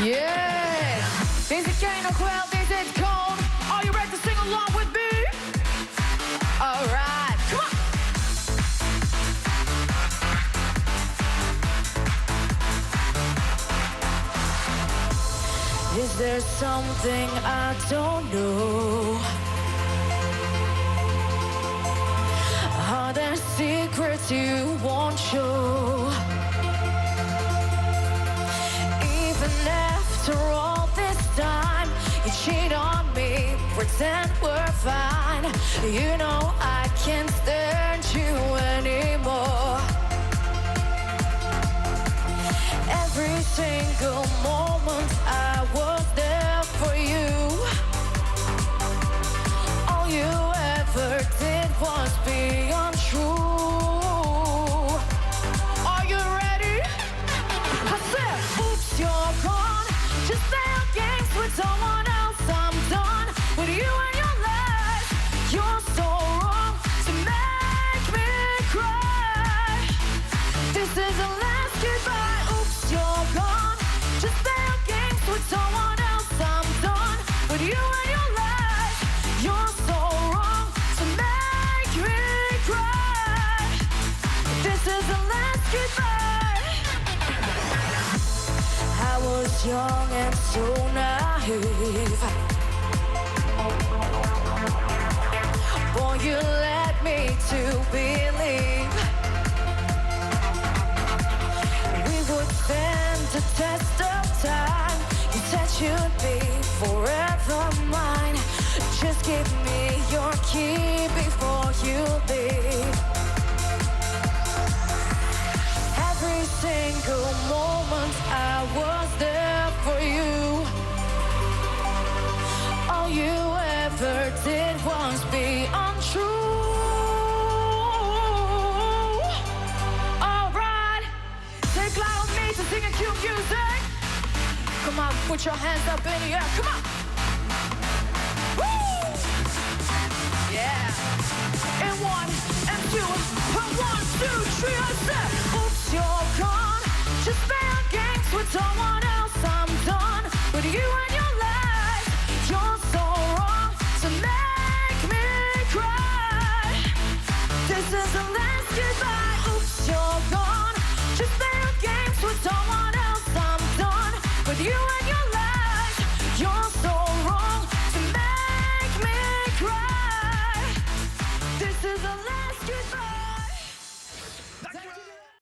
Yeah! This is Kane O'Quell, this is Cone. Are you ready to sing along with me? Alright, come on! Is there something I don't know? Are there secrets you won't show? Even after all this time, you cheat on me, pretend we're fine. You know I can't stand you anymore. Every single moment I was there for you. All you ever did was be untrue. Are you ready? I said, oops, you're gone. Just play games with someone else. I'm done with you and your lies. You're so wrong to make me cry. This is the last goodbye. Oops, you're gone. Just play games with someone else. I'm done with you and your lies. You're so wrong to make me cry. This is the last goodbye. I was young and so naive. Boy, you led me to believe we would stand the test of time. You said you'd be forever mine. Just give me your key before you leave. Every single moment I was there for you. All you ever did was be untrue. Alright, take loud with me to sing a cute music. Come on, put your hands up in the air, come on. Woo! Yeah. And one, and two, and 1, 2, 3, I said,